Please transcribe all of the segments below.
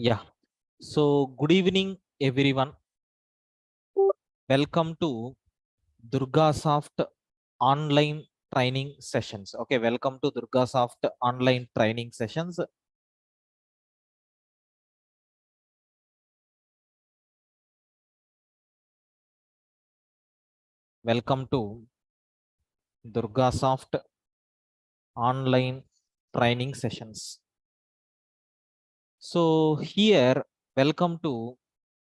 Yeah. So, good evening, everyone. Welcome to Durga Soft online training sessions. Okay, welcome to Durga Soft online training sessions. Welcome to Durga Soft online training sessions. So, here, welcome to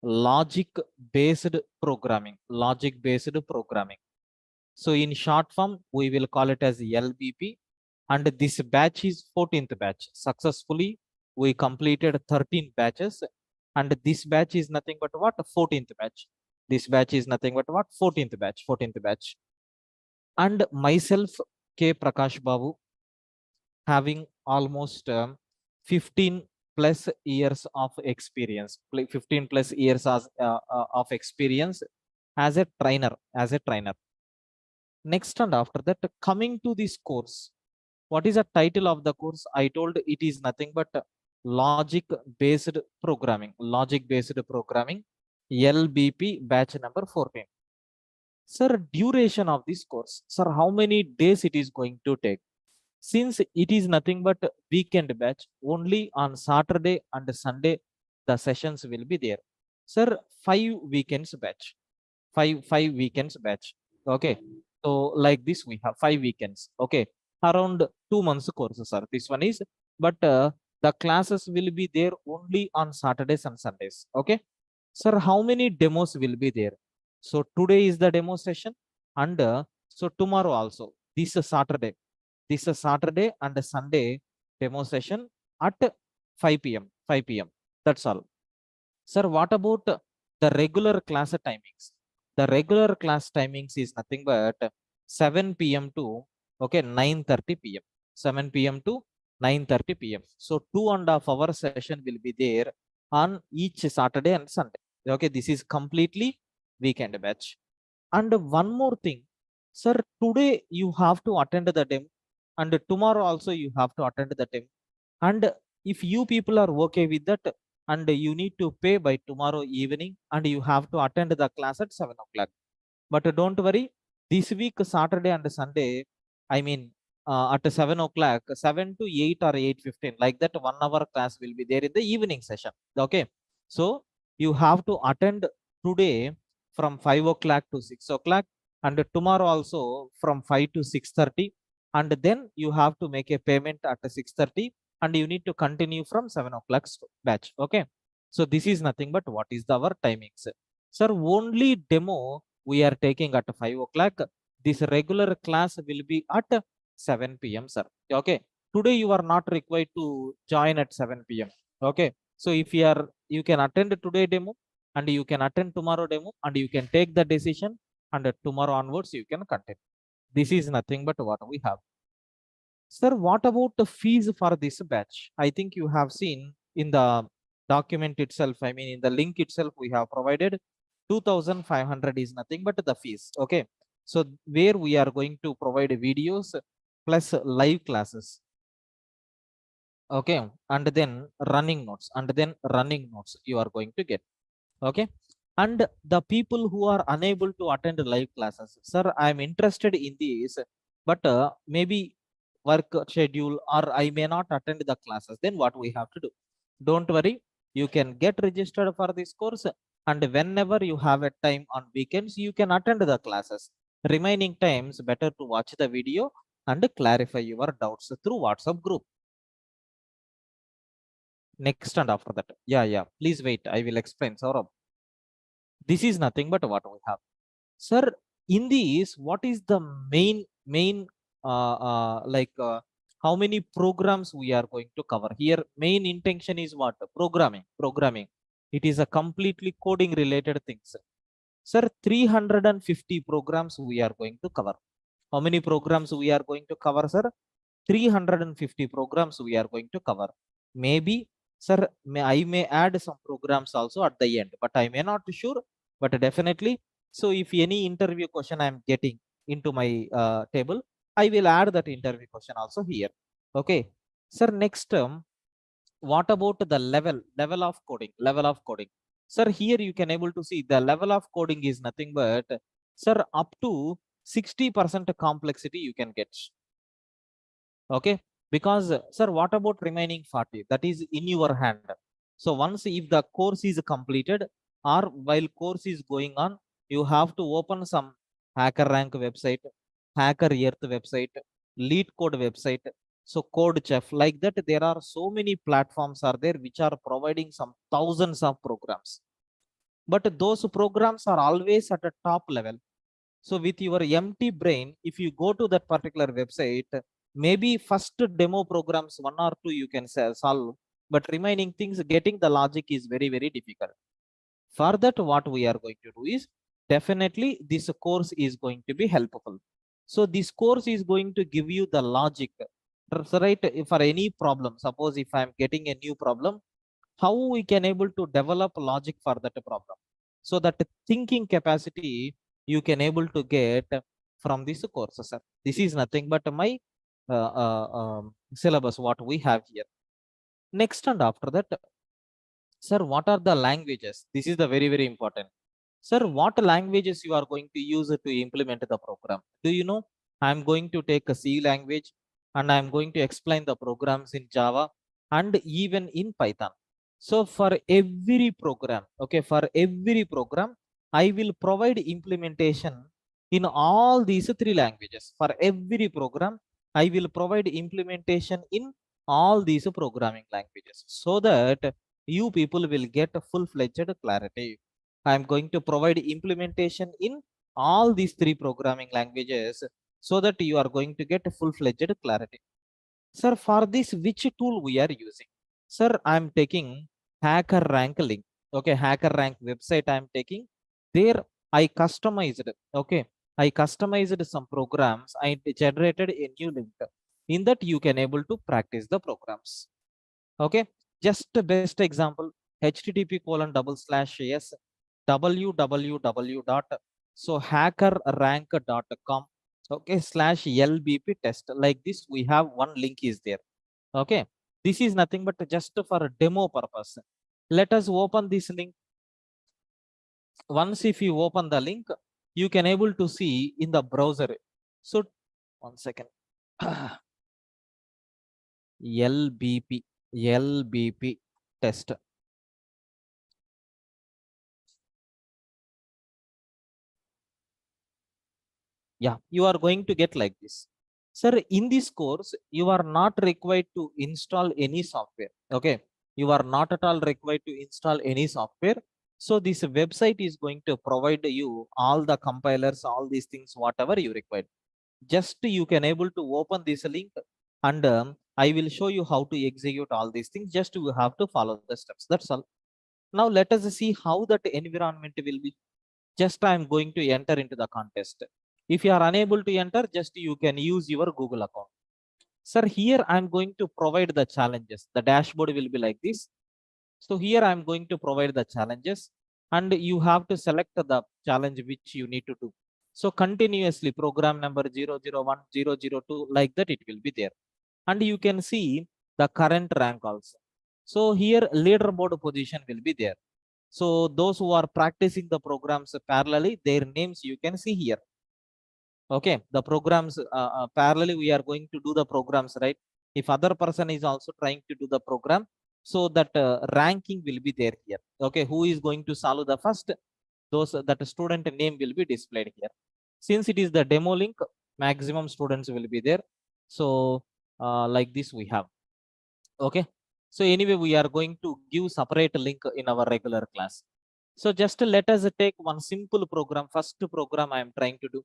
logic based programming. Logic based programming. So, in short form, we will call it as LBP. And this batch is 14th batch. Successfully, we completed 13 batches. And this batch is nothing but what? 14th batch. This batch is nothing but what? 14th batch. 14th batch. And myself, K. Prakash Babu, having almost 15 plus years of experience. 15 plus years of experience as a trainer. As a trainer. Next and after that, coming to this course, what is the title of the course? I told it is nothing but logic based programming. Logic based programming, LBP batch number 14. Sir, duration of this course. Sir, how many days it is going to take? Since it is nothing but weekend batch, only on Saturday and Sunday the sessions will be there. Sir, 5 weekends batch. Five weekends batch. Okay. So like this, we have 5 weekends. Okay. Around 2 months course, sir. This one is, but the classes will be there only on Saturdays and Sundays. Okay. Sir, how many demos will be there? So today is the demo session, and so tomorrow also. This is Saturday. This is Saturday and Sunday demo session at 5 p.m. 5 p.m. That's all. Sir, what about the regular class timings? The regular class timings is nothing but 7 p.m. to 9:30 p.m. 7 p.m. to 9:30 p.m. So 2.5 hour session will be there on each Saturday and Sunday. Okay, this is completely weekend batch. And one more thing, sir, today you have to attend the demo, and tomorrow also you have to attend the demo. And if you people are okay with that, and you need to pay by tomorrow evening, and you have to attend the class at 7 o'clock. But don't worry, this week, Saturday and Sunday, I mean, at 7 o'clock, 7 to 8 or 8:15, like that, 1 hour class will be there in the evening session. Okay. So you have to attend today from 5 o'clock to 6 o'clock, and tomorrow also from 5 to 6:30. And then you have to make a payment at 6:30, and you need to continue from 7 o'clock batch. Okay. So this is nothing but what is our timings. Sir, only demo we are taking at 5 o'clock. This regular class will be at 7 p.m. sir. Okay. Today you are not required to join at 7 p.m. Okay. So if you can attend today demo, and you can attend tomorrow demo, and you can take the decision, and tomorrow onwards you can continue. This is nothing but what we have. Sir, what about the fees for this batch? I think you have seen in the document itself, I mean in the link itself, we have provided 2,500 is nothing but the fees. Okay. So where we are going to provide videos plus live classes. Okay. And then running notes you are going to get. Okay. And the people who are unable to attend live classes, sir, I am interested in this, but maybe work schedule, or I may not attend the classes. Then what we have to do? Don't worry, you can get registered for this course, and whenever you have a time on weekends, you can attend the classes. Remaining times, better to watch the video and clarify your doubts through WhatsApp group. Next and after that, yeah, please wait, I will explain, Saurabh. This is nothing but what we have. Sir, in these, what is the main how many programs we are going to cover here? Main intention is what? Programming. It is a completely coding related things. Sir, 350 programs we are going to cover. How many programs we are going to cover, sir? 350 programs we are going to cover. Maybe, sir, I may add some programs also at the end, but I may not sure, but definitely. So if any interview question I am getting into my table, I will add that interview question also here. Okay. Sir, next term, What about the level of coding? Level of coding. Sir, here you can able to see the level of coding is nothing but, sir, up to 60% complexity you can get. Okay, because sir, what about remaining 40? That is in your hand. So once if the course is completed or while course is going on, you have to open some hacker rank website, hacker earth website, lead code website, so code chef, like that. There are so many platforms are there which are providing some thousands of programs, but those programs are always at a top level. So with your empty brain, if you go to that particular website, maybe first demo programs, one or two you can solve, but remaining things, getting the logic is very, very difficult. For that, what we are going to do is, definitely this course is going to be helpful. So this course is going to give you the logic, right? For any problem, suppose if I'm getting a new problem, how we can able to develop logic for that problem, so that thinking capacity you can able to get from this course, sir. This is nothing but my syllabus what we have here. Next, and after that, sir, what are the languages? This is the very, very important. Sir, what languages you are going to use to implement the program? Do you know? I'm going to take a C language and I'm going to explain the programs in Java and even in Python. So for every program, okay, for every program, I will provide implementation in all these three languages. For every program, I will provide implementation in all these programming languages, so that you people will get a full-fledged clarity. I'm going to provide implementation in all these three programming languages, so that you are going to get a full-fledged clarity. Sir, for this, which tool we are using? Sir, I'm taking Hacker Rank link. Okay, Hacker Rank website I'm taking. There I customized. Okay, I customized some programs. I generated a new link. In that you can able to practice the programs. Okay, just a best example, http:// yes www dot so hackerrank.com, okay, /lbp test, like this we have one link is there. Okay, this is nothing but just for a demo purpose. Let us open this link. Once if you open the link, you can able to see in the browser. So one second. lbp test. Yeah, you are going to get like this. Sir, in this course, you are not required to install any software. Okay, you are not at all required to install any software. So this website is going to provide you all the compilers, all these things, whatever you require. Just you can able to open this link, and I will show you how to execute all these things. Just you have to follow the steps, that's all. Now let us see how that environment will be. Just I'm going to enter into the contest. If you are unable to enter, just you can use your Google account. Sir, here I'm going to provide the challenges. The dashboard will be like this. So here I'm going to provide the challenges, and you have to select the challenge which you need to do. So continuously program number 001 002, like that it will be there. And you can see the current rank also. So here leaderboard position will be there. So those who are practicing the programs parallelly, their names you can see here. Okay, the programs parallelly we are going to do the programs, right? If other person is also trying to do the program, so that ranking will be there here. Okay, who is going to solve the first, those that student name will be displayed here. Since it is the demo link, maximum students will be there. So like this we have. Okay, so anyway we are going to give separate link in our regular class. So just let us take one simple program. First program I am trying to do.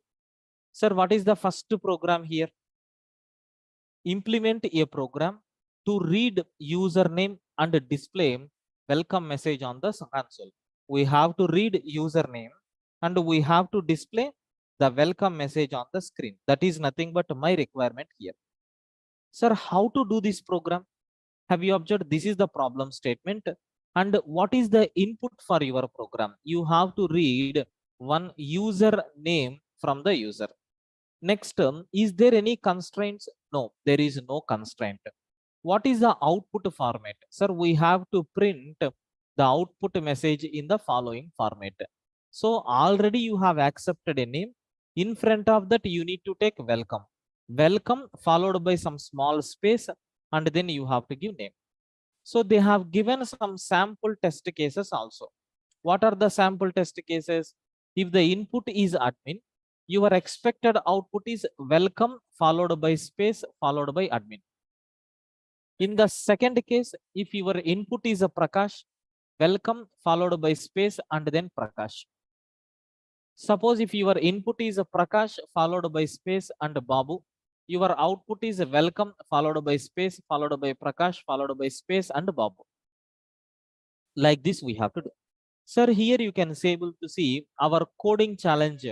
Sir, what is the first program here? Implement a program to read username and display welcome message on the console. We have to read username and we have to display the welcome message on the screen. That is nothing but my requirement here. Sir, how to do this program? Have you observed? This is the problem statement. And what is the input for your program? You have to read one user name from the user. Next term, is there any constraints? No, there is no constraint. What is the output format? Sir, we have to print the output message in the following format. So already you have accepted a name. In front of that, you need to take welcome. Welcome followed by some small space, and then you have to give name. So they have given some sample test cases also. What are the sample test cases? If the input is admin, your expected output is welcome followed by space followed by admin. In the second case, if your input is a Prakash, welcome followed by space and then Prakash. Suppose if your input is a Prakash followed by space and Babu, your output is welcome followed by space followed by Prakash followed by space and Babu. Like this we have to do. Sir, here you can say able to see our coding challenge.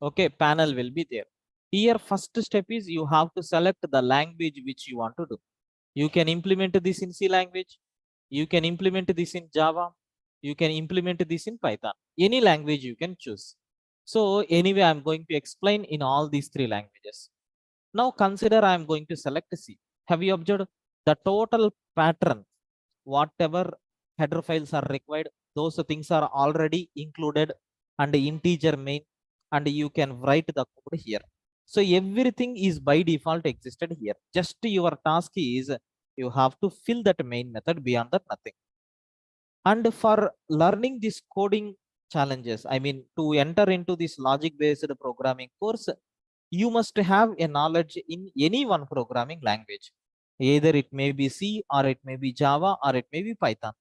Okay, panel will be there. Here first step is you have to select the language which you want to do. You can implement this in C language. You can implement this in Java. You can implement this in Python. Any language you can choose. So anyway, I'm going to explain in all these three languages. Now consider I'm going to select C. Have you observed the total pattern? Whatever header files are required, those things are already included and integer main, and you can write the code here. So everything is by default existed here. Just your task is you have to fill that main method, beyond that nothing. And for learning this coding challenges, I mean to enter into this logic based programming course, you must have a knowledge in any one programming language. Either it may be C or it may be Java or it may be Python.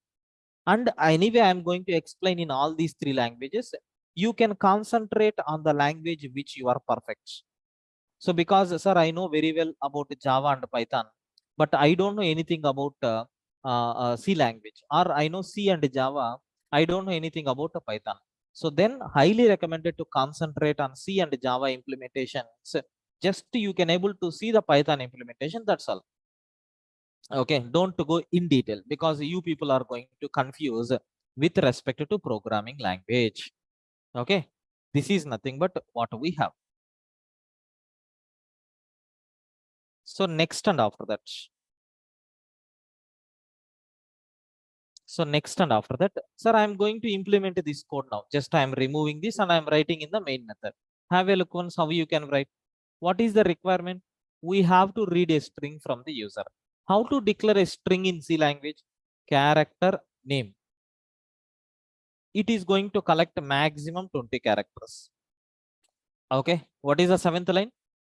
And anyway, I'm going to explain in all these three languages. You can concentrate on the language which you are perfect. So because, sir, I know very well about Java and Python, but I don't know anything about C language, or I know C and Java. I don't know anything about Python. So then highly recommended to concentrate on C and Java implementations. Just you can able to see the Python implementation. That's all. Okay, don't go in detail because you people are going to confuse with respect to programming language. Okay, this is nothing but what we have. So next and after that. So next and after that, sir, I'm going to implement this code now. Just I'm removing this and I'm writing in the main method. Have a look once how you can write. What is the requirement? We have to read a string from the user. How to declare a string in C language? Character name. It is going to collect maximum 20 characters. Okay. What is the seventh line?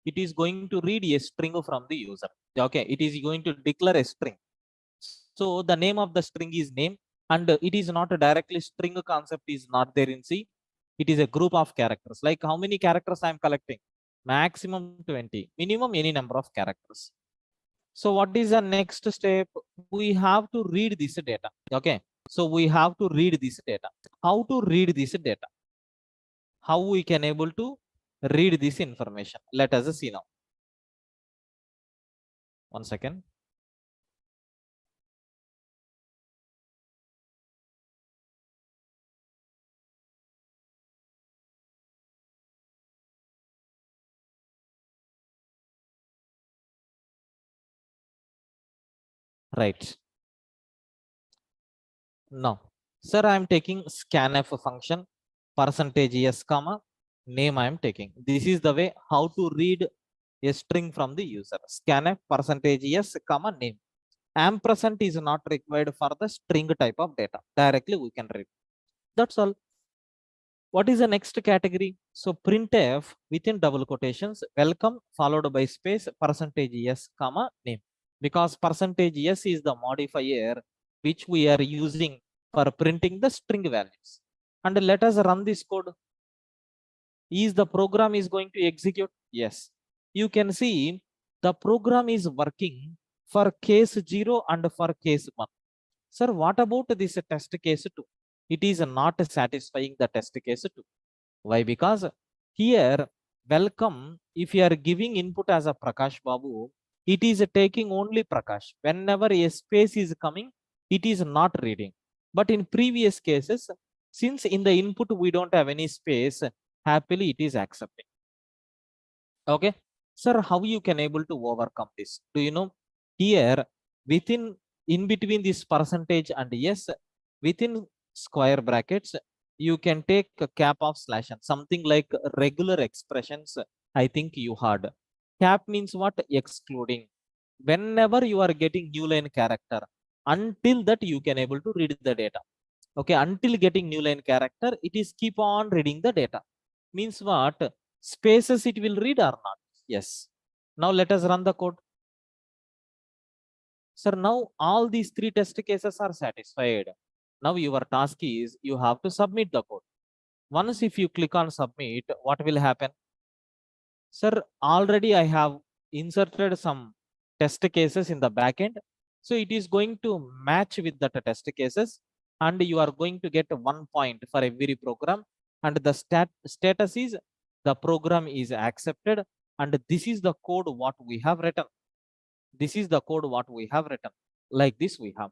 It is going to read a string from the user. Okay. It is going to declare a string. So the name of the string is name, and it is not a directly string concept is not there in C. It is a group of characters. Like how many characters I am collecting? Maximum 20, minimum any number of characters. So what is the next step? We have to read this data. Okay. So we have to read this data. How to read this data? How we can able to read this information? Let us see now. One second. Right. Now, sir, I am taking scanf function, percentage yes, comma, name I am taking. This is the way how to read a string from the user. Scanf percentage yes, comma, name. Ampersand is not required for the string type of data. Directly we can read. That's all. What is the next category? So printf within double quotations, welcome followed by space, percentage yes, comma, name. Because percentage yes is the modifier which we are using for printing the string values. And let us run this code. Is the program is going to execute? Yes. You can see the program is working for case 0 and for case 1. Sir, what about this test case 2? It is not satisfying the test case 2. Why? Because here, welcome, if you are giving input as a Prakash Babu, it is taking only Prakash. Whenever a space is coming, it is not reading. But in previous cases, since in the input we don't have any space, happily it is accepting. Okay. Sir, how you can able to overcome this? Do you know? Here, within in between this percentage and yes, within square brackets, you can take a cap of slash and something like regular expressions. I think you heard cap means what? Excluding. Whenever you are getting new line character, until that you can able to read the data. Okay, until getting new line character, it is keep on reading the data. Means what? Spaces it will read or not? Yes. Now let us run the code. Sir, now all these three test cases are satisfied. Now your task is you have to submit the code. Once if you click on submit, what will happen? Sir, already I have inserted some test cases in the backend. So it is going to match with the test cases and you are going to get 1 point for every program. And the status is the program is accepted. And this is the code what we have written. This is the code what we have written. Like this we have.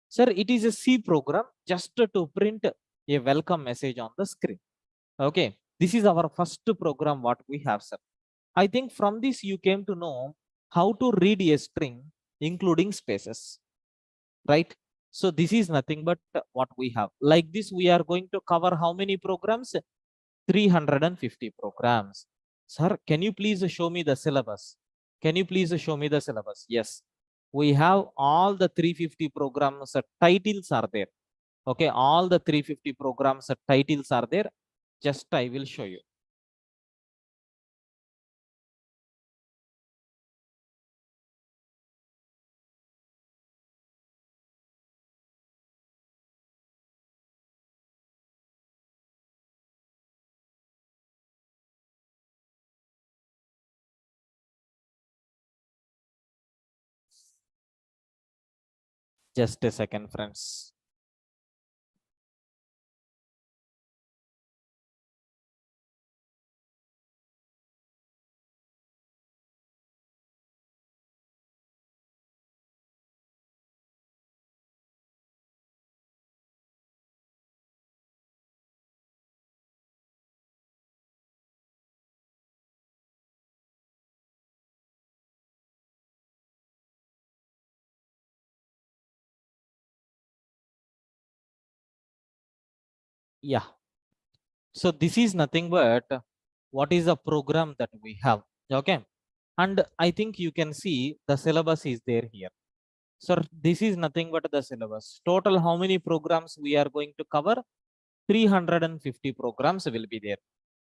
Sir, it is a C program just to print a welcome message on the screen. Okay. This is our first program what we have, sir. I think from this you came to know how to read a string including spaces, right? So this is nothing but what we have. Like this, we are going to cover how many programs? 350 programs. Sir, can you please show me the syllabus? Can you please show me the syllabus? Yes. We have all the 350 programs titles are there. Okay, all the 350 programs titles are there. Just I will show you. Just a second, friends. Yeah. So this is nothing but what is the program that we have. Okay. And I think you can see the syllabus is there here. So this is nothing but the syllabus. Total how many programs we are going to cover? 350 programs will be there.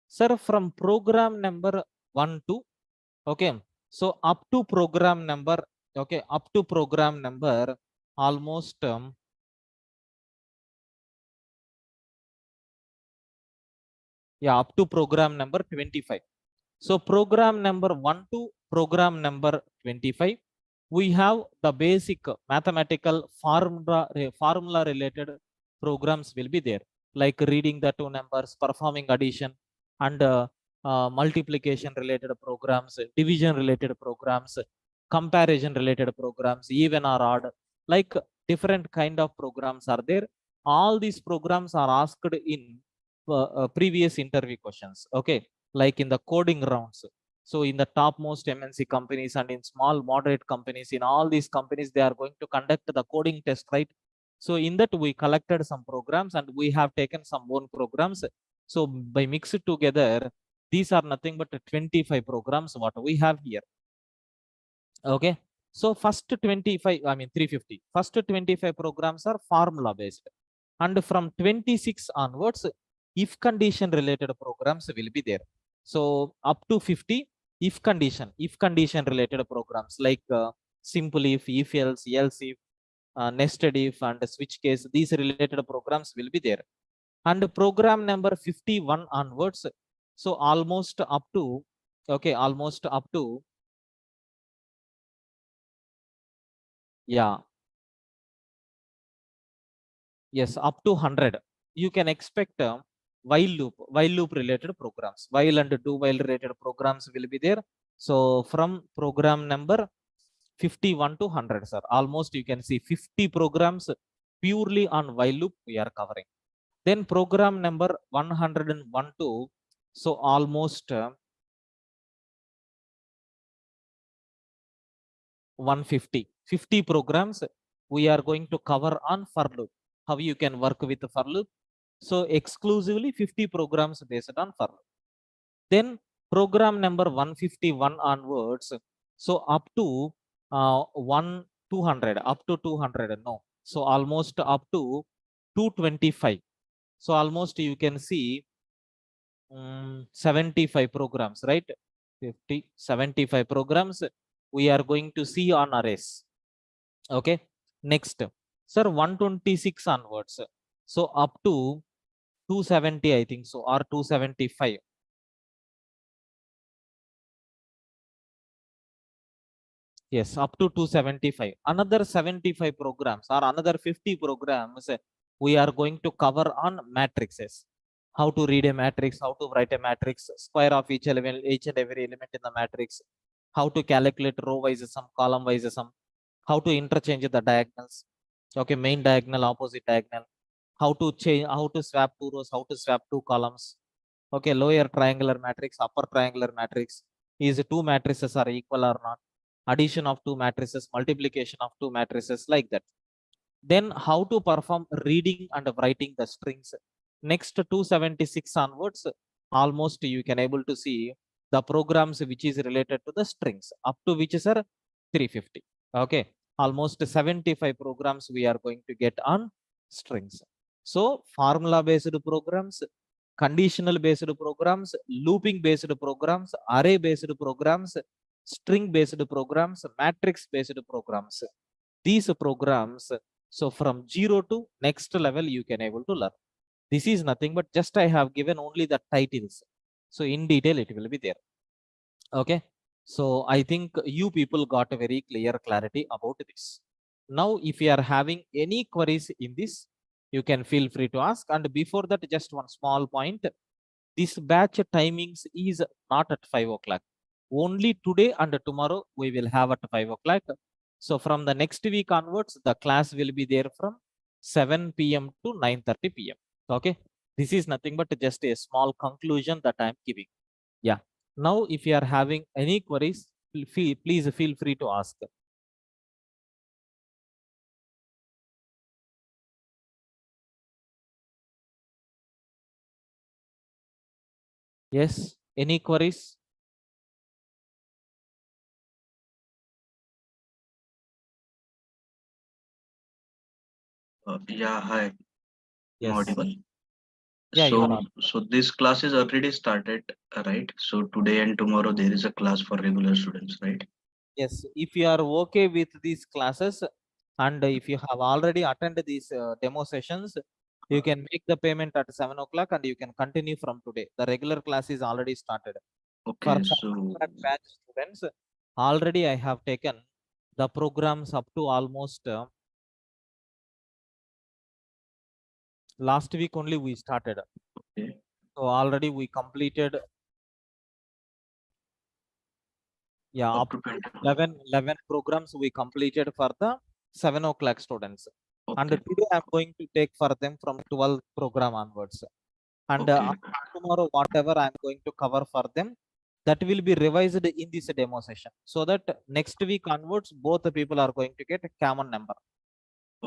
Sir, from program number 1 to, okay, so up to program number, okay, up to program number almost yeah, up to program number 25. So program number 1 to program number 25, we have the basic mathematical formula related programs will be there, like reading the two numbers, performing addition and multiplication related programs, division related programs, comparison related programs, even or odd, like different kind of programs are there. All these programs are asked in previous interview questions. Okay, like in the coding rounds. So in the topmost MNC companies and in small moderate companies, in all these companies, they are going to conduct the coding test, right? So in that we collected some programs and we have taken some own programs. So by mixed together, these are nothing but 25 programs what we have here. Okay. So first 25, I mean 350. First 25 programs are formula based. And from 26 onwards, if condition related programs will be there. So up to 50, if condition related programs like simple if else if, nested if and switch case, these related programs will be there. And program number 51 onwards, so almost up to, okay, almost up to, yeah, yes, up to 100. You can expect while loop related programs, while and do while related programs will be there. So from program number 51 to 100, sir, almost you can see 50 programs purely on while loop we are covering. Then program number 101 to, so almost 150. 50 programs we are going to cover on for loop. How you can work with for loop. So exclusively 50 programs based on for loop. Then program number 151 onwards. So up to 200, up to 200, no. So almost up to 225. So almost you can see 75 programs, right? 50, 75 programs we are going to see on arrays. Okay. Next, sir, 126 onwards. So up to 270, I think so, or 275. Yes, up to 275. Another 75 programs or another 50 programs we are going to cover on matrices. How to read a matrix, how to write a matrix, square of each element, each and every element in the matrix, how to calculate row wise sum, column wise sum, how to interchange the diagonals. Okay, main diagonal, opposite diagonal, how to change, how to swap two rows, how to swap two columns. Okay, lower triangular matrix, upper triangular matrix, is two matrices are equal or not, addition of two matrices, multiplication of two matrices, like that. Then how to perform reading and writing the strings. Next 276 onwards, almost you can able to see the programs which is related to the strings, up to which is 350. Okay, almost 75 programs we are going to get on strings. So formula based programs, conditional based programs, looping based programs, array based programs, string based programs, matrix based programs. These programs, so from 0 to next level you can able to learn. This is nothing but just I have given only the titles. So in detail it will be there. Okay. So I think you people got a very clear clarity about this. Now if you are having any queries in this, you can feel free to ask. And before that, just one small point. This batch timings is not at 5 o'clock. Only today and tomorrow we will have at 5 o'clock. So from the next week onwards, the class will be there from 7 p.m. to 9:30 p.m. Okay. This is nothing but just a small conclusion that I am giving. Yeah. Now, if you are having any queries, please feel free to ask. Yes. Any queries? Yeah, hi. I'm Yes. audible. Yeah, you are. So this class is already started, right? So today and tomorrow there is a class for regular students, right? Yes, if you are okay with these classes and if you have already attended these demo sessions, you Uh, can make the payment at 7 o'clock and you can continue from today. The regular class is already started. For Okay, 7 so o'clock batch students, already I have taken the programs up to almost last week only we started. okay, So already we completed, yeah, up up to to 20. 11 programs we completed for the 7 o'clock students. And Okay, today I'm going to take for them from 12 program onwards. And okay, tomorrow, whatever I'm going to cover for them, that will be revised in this demo session. So that next week onwards, both the people are going to get a common number.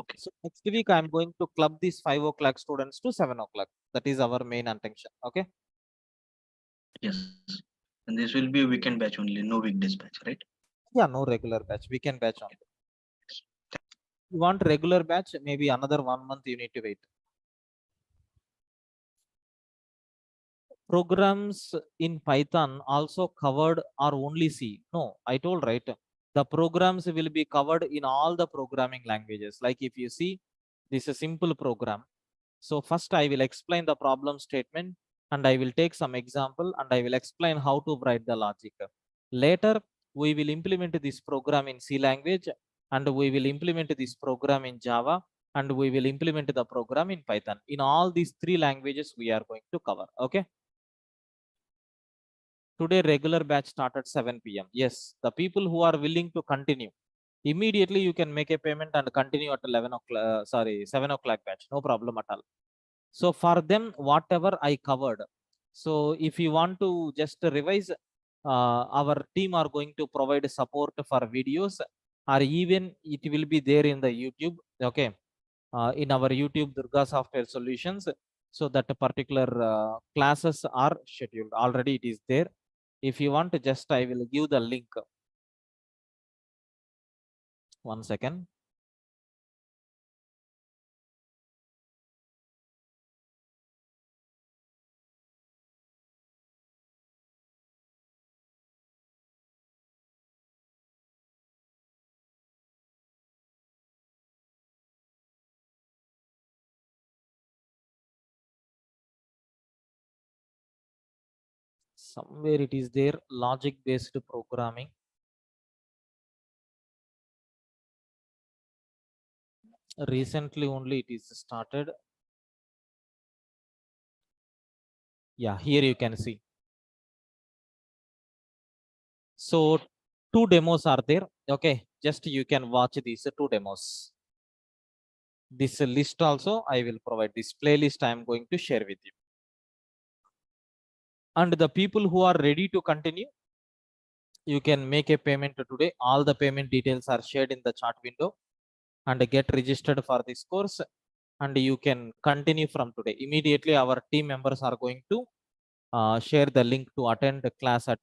okay. So next week, I'm going to club these 5 o'clock students to 7 o'clock. That is our main intention. Okay. Yes. And this will be a weekend batch only, no weekdays batch, right? Yeah, no regular batch. We can batch on. Okay. You want regular batch, maybe another 1 month you need to wait. Programs in Python also covered or only C? No, I told right. The programs will be covered in all the programming languages. Like if you see, this is a simple program. So first I will explain the problem statement and I will take some example and I will explain how to write the logic. Later, we will implement this program in C language and we will implement this program in Java and we will implement the program in Python. In all these three languages, we are going to cover. Okay. Today regular batch start at 7 p.m. Yes, the people who are willing to continue, immediately you can make a payment and continue at 11 o'clock, sorry, 7 o'clock batch. No problem at all. So for them, whatever I covered. So if you want to just revise, our team are going to provide support for videos or even it will be there in the YouTube. Okay, in our YouTube Durga Software Solutions. So that particular classes are scheduled already. It is there. If you want to, just I will give the link. 1 second. Somewhere it is there. Logic based programming. Recently only it is started. Yeah, here you can see. So two demos are there. Okay, just you can watch these two demos. This list also I will provide. This playlist I am going to share with you. And the people who are ready to continue, you can make a payment today. All the payment details are shared in the chat window, and get registered for this course, and you can continue from today. Immediately our team members are going to share the link to attend the class at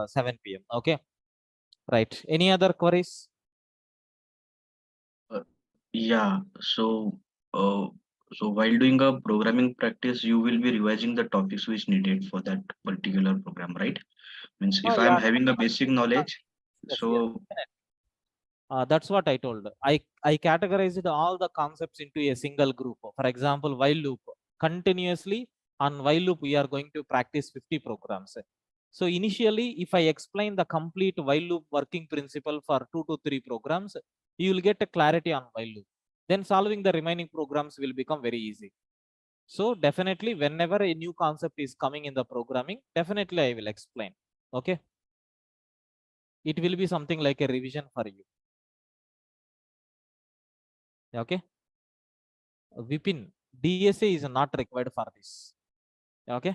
7 p.m. Okay, right. Any other queries? Uh, yeah. Uh, so while doing a programming practice, you will be revising the topics which needed for that particular program, right? Means if I am Yeah, having a basic knowledge, yes, yes. so That's what I told. I categorized all the concepts into a single group. For example, while loop. Continuously on while loop, we are going to practice 50 programs. So initially, if I explain the complete while loop working principle for 2 to 3 programs, you will get a clarity on while loop. Then solving the remaining programs will become very easy. So definitely, whenever a new concept is coming in the programming, definitely I will explain. Okay. It will be something like a revision for you. Okay. Vipin, DSA is not required for this. Okay.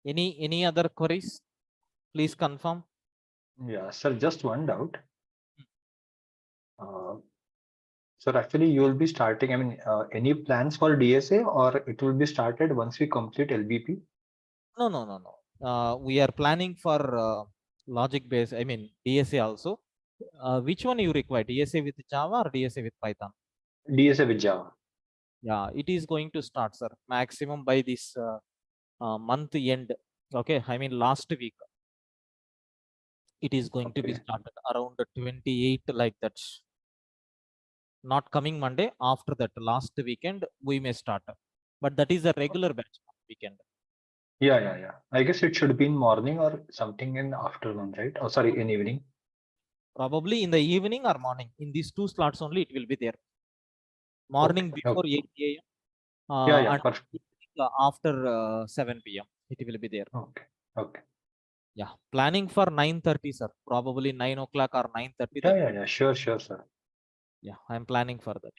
Any other queries? Please confirm. Yeah, sir, just one doubt. Uh, Sir, actually, you will be starting, any plans for DSA or it will be started once we complete LBP? No, no, no, no. We are planning for logic based. I mean DSA also. Which one you require? DSA with Java or DSA with Python? DSA with Java. Yeah, it is going to start, sir. Maximum by this month end. Okay, I mean last week. It is going to be Okay. started around 28 like that. Not coming Monday. After that, last weekend we may start. But that is a regular batch weekend. Yeah. I guess it should be in morning or something in afternoon, right? Oh, sorry, in evening. Probably in the evening or morning. In these two slots only, it will be there. Morning Okay. before Okay. 8 a.m. Yeah, And perfect. evening, after 7 p.m. It will be there. Okay. Okay. Yeah, planning for 9:30, sir. Probably 9 o'clock or 9:30. That will. Yeah. Sure, sir. Yeah, I'm planning for that.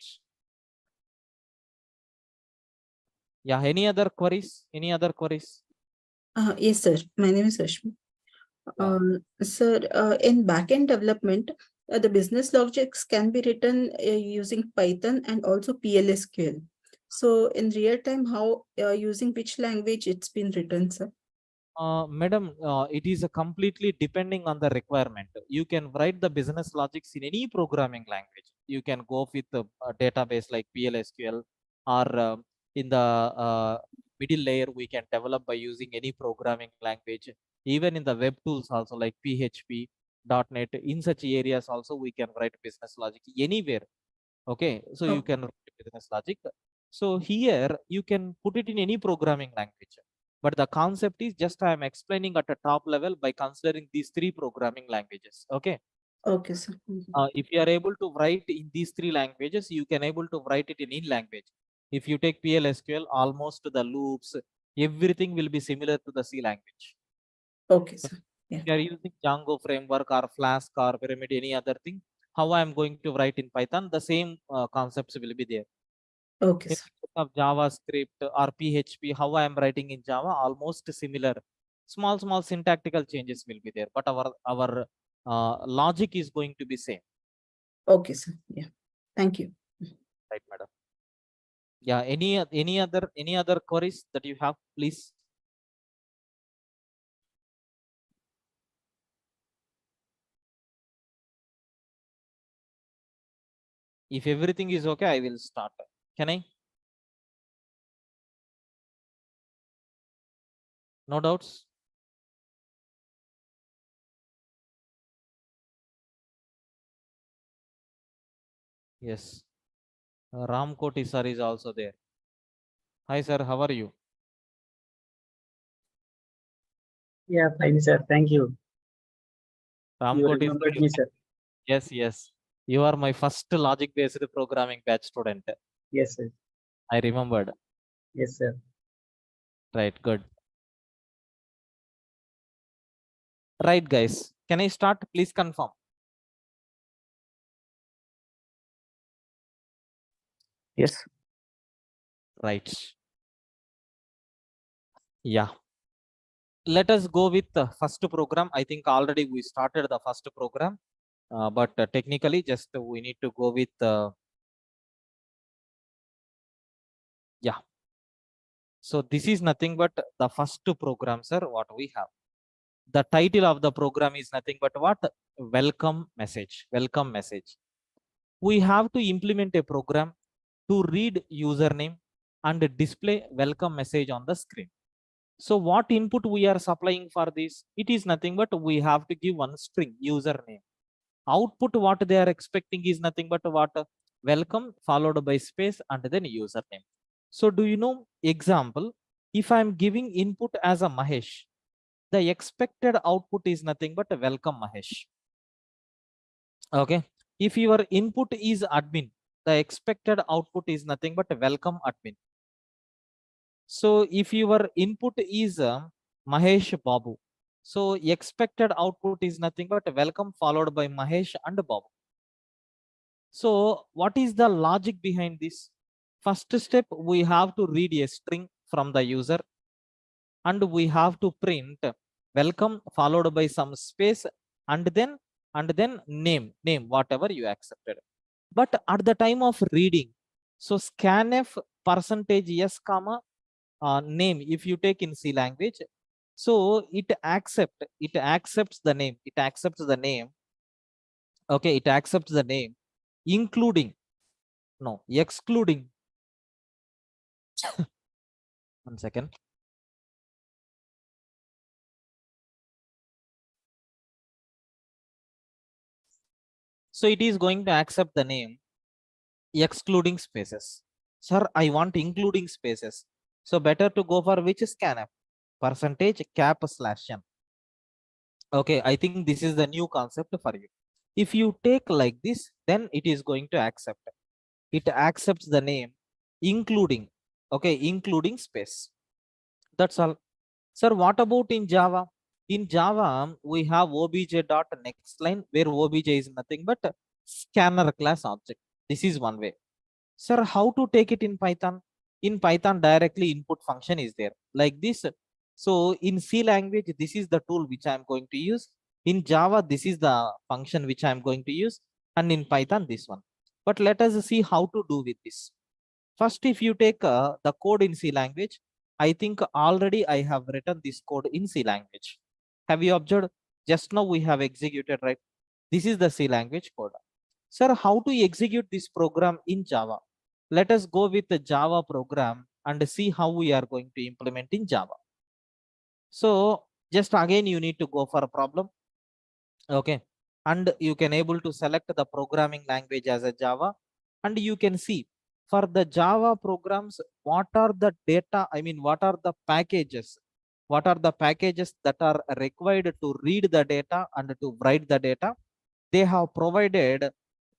Yeah. Any other queries? Any other queries? Yes, sir. My name is Rashmi. Yeah. Sir, in backend development, the business logics can be written using Python and also PLSQL. So, in real time, how using which language it's been written, sir? Madam, it is a completely depending on the requirement. You can write the business logics in any programming language. You can go with a database like PLSQL, or in the middle layer, we can develop by using any programming language. Even in the web tools also like PHP, .NET, in such areas also we can write business logic anywhere. Okay, so you Oh, can write business logic. So here you can put it in any programming language. But the concept is just I am explaining at a top level by considering these three programming languages. Okay. okay, sir. Mhm. If you are able to write in these three languages, you can able to write it in any language. If you take PLSQL, almost the loops, everything will be similar to the C language. Okay, But sir. Yeah. if you are using Django framework or Flask or Pyramid, any other thing, how I am going to write in Python, the same concepts will be there. Okay, In sir. case of JavaScript or PHP, how I am writing in Java, almost similar. Small syntactical changes will be there, but our logic is going to be same, Okay, sir. Yeah. Thank you. right, madam? Yeah. Any other queries that you have, please? If everything is okay, I will start. Can I? No doubts? Yes. Ram Koti sir is also there. Hi sir, how are you? Yeah, fine, sir. Thank you. Ram You Koti remembered sir, me, sir. yes. You are my first logic based programming batch student. Yes, sir. I remembered. Yes, sir. Right, good. Right, guys. Can I start? Please confirm. Yes. Right. Yeah. Let us go with the first program. I think already we started the first program, but technically just we need to go with yeah. So this is nothing but the first program, sir, what we have. The title of the program is nothing but what? Welcome message. Welcome message. We have to implement a program to read username and display welcome message on the screen. So what input we are supplying for this? It is nothing but we have to give one string username. Output what they are expecting is nothing but what? Welcome followed by space and then username. So do you know example? If I am giving input as a Mahesh, the expected output is nothing but welcome Mahesh. Okay. If your input is admin, the expected output is nothing but welcome admin. So if your input is Mahesh Babu, so expected output is nothing but welcome followed by Mahesh and Babu. So what is the logic behind this? First step, we have to read a string from the user and we have to print welcome followed by some space and then name whatever you accepted. But at the time of reading, so scanf percentage yes comma name, if you take in C language, so it accepts the name. Okay, it accepts the name including, no, excluding. One second. So it is going to accept the name excluding spaces. Sir, I want including spaces. So better to go for which scanf? Percentage cap slash n. Okay, I think this is the new concept for you. If you take like this, then it is going to accept. It accepts the name including, okay, including space. That's all. Sir, what about in Java? In Java, we have obj dot next line where obj is nothing but scanner class object. This is one way. Sir, how to take it in Python? In Python, directly input function is there like this. So in C language, this is the tool which I'm going to use. In Java, this is the function which I'm going to use. And in Python, this one. But let us see how to do with this. First, if you take the code in C language, I think already I have written this code in C language. Have you observed? Just now we have executed, right? This is the C language code. Sir, how to execute this program in Java? Let us go with the Java program and see how we are going to implement in Java. So just again, you need to go for a problem. Okay. And you can able to select the programming language as a Java, and you can see for the Java programs, what are the data? I mean, what are the packages? What are the packages that are required to read the data and to write the data? They have provided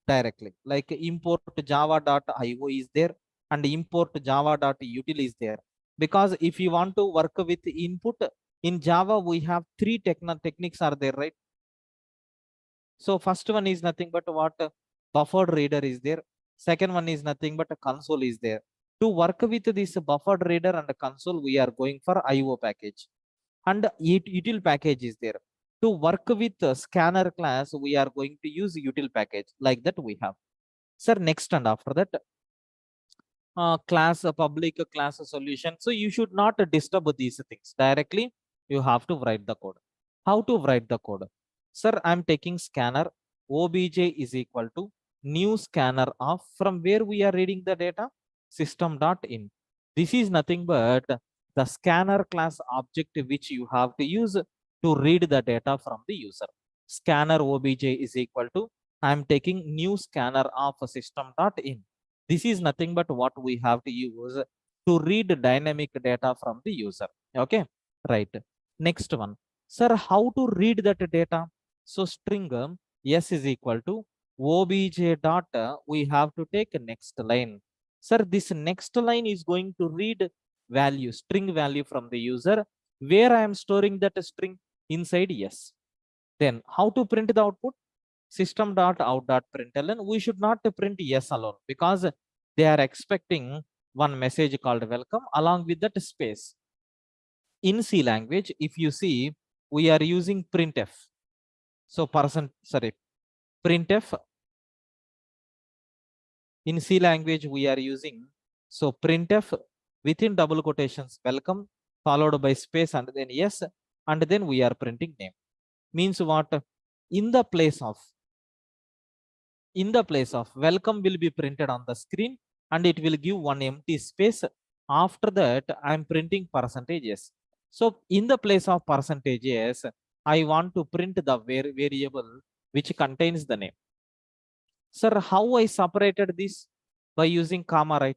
directly, like import java.io is there and import java.util is there. Because if you want to work with input in Java, we have three techniques are there, right? So first one is nothing but what? Buffered reader is there. Second one is nothing but a console is there. To work with this buffered reader and console, we are going for IO package. And util package is there. To work with scanner class, we are going to use util package. Like that we have. Sir, next and after that, class, public class solution. So you should not disturb these things directly. You have to write the code. How to write the code? Sir, I'm taking scanner obj is equal to new scanner of, from where we are reading the data, system.in. This is nothing but the scanner class object which you have to use to read the data from the user. Scanner obj is equal to, I'm taking new scanner of system.in. This is nothing but what we have to use to read dynamic data from the user. Okay, right. Next one, sir, how to read that data? So string s is equal to obj dot, we have to take next line. Sir, this next line is going to read value, string value from the user, where I am storing that string inside yes. Then how to print the output? System.out.println. We should not print yes alone, because they are expecting one message called welcome along with that space. In C language, if you see, we are using printf. So printf. In C language, we are using, so printf within double quotations welcome followed by space and then yes, and then we are printing name. Means what? In the place of welcome will be printed on the screen, and it will give one empty space. After that, I am printing percentages. So in the place of percentages, I want to print the variable which contains the name. Sir, how I separated this? By using comma, right?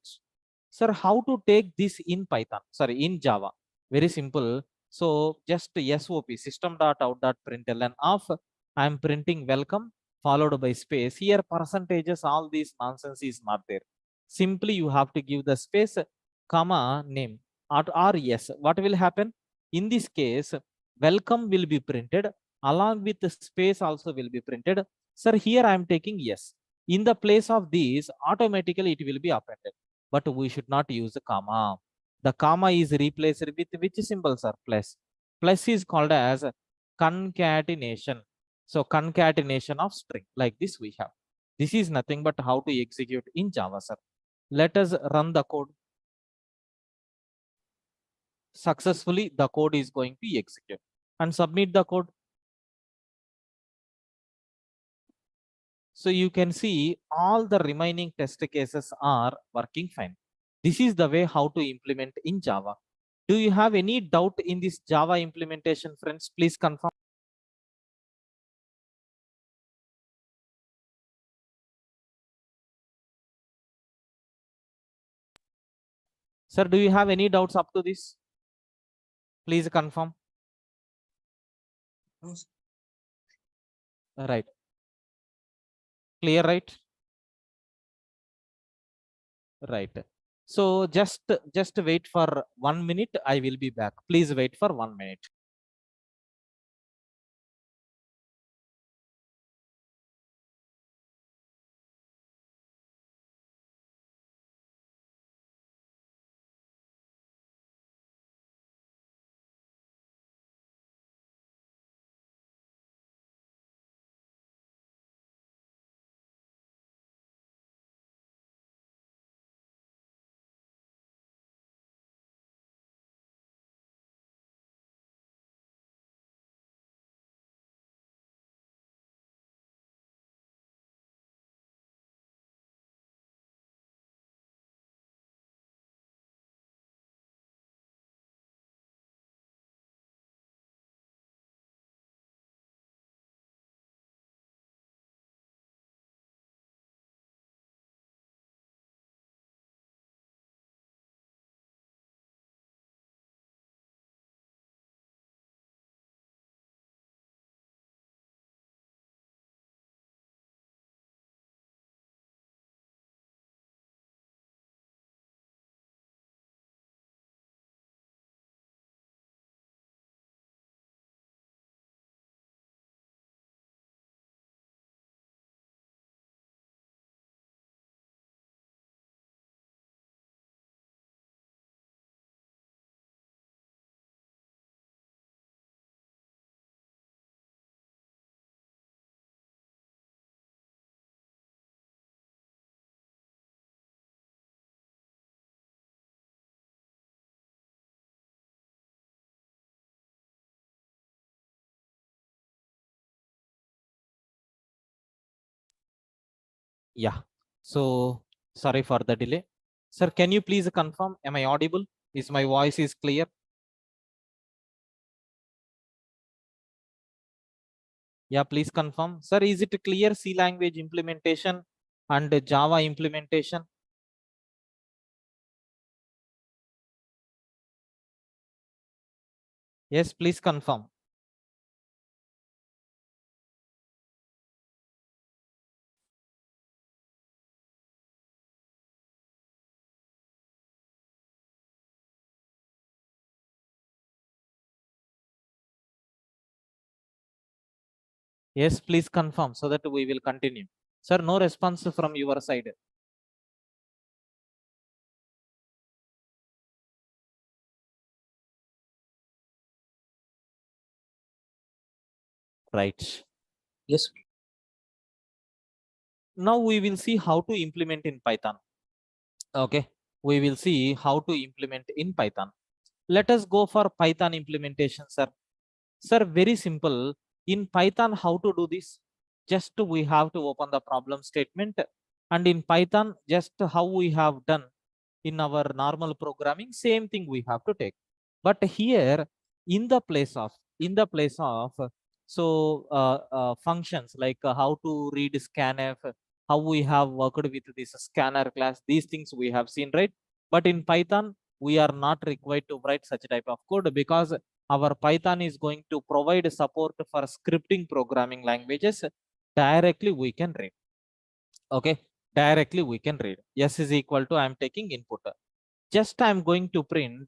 Sir, how to take this in Python, sorry, in Java? Very simple. So just SOP, system.out.println of, I am printing welcome followed by space. Here percentages, all these nonsense is not there. Simply you have to give the space, comma, name, or yes. What will happen? In this case, welcome will be printed along with the space also will be printed. Sir, here I am taking yes. In the place of these, automatically it will be appended, but we should not use the comma. The comma is replaced with which symbol, sir? Plus. Plus is called as concatenation. So concatenation of string, like this we have. This is nothing but how to execute in Java, sir. Let us run the code. Successfully, the code is going to execute and submit the code. So you can see all the remaining test cases are working fine. This is the way how to implement in Java. Do you have any doubt in this Java implementation, friends? Please confirm. Sir, do you have any doubts up to this? Please confirm. Right. Clear, right? Right. So just wait for 1 minute. I will be back. Please wait for 1 minute. Yeah. So sorry for the delay. Sir, can you please confirm? Am I audible? Is my voice is clear? Yeah, please confirm. Sir, is it clear C language implementation and Java implementation? Yes, please confirm. Yes, please confirm so that we will continue. Sir, no response from your side. Right. Yes. Now we will see how to implement in Python. Okay. We will see how to implement in Python. Let us go for Python implementation, sir. Sir, very simple. In Python, how to do this? Just we have to open the problem statement, and in Python, just how we have done in our normal programming, same thing we have to take. But here, in the place of functions like how to read scanf, how we have worked with this scanner class, these things we have seen, right? But in Python, we are not required to write such type of code because our Python is going to provide support for scripting programming languages. Directly we can read. Okay, directly we can read. S is equal to, I am taking input. Just I am going to print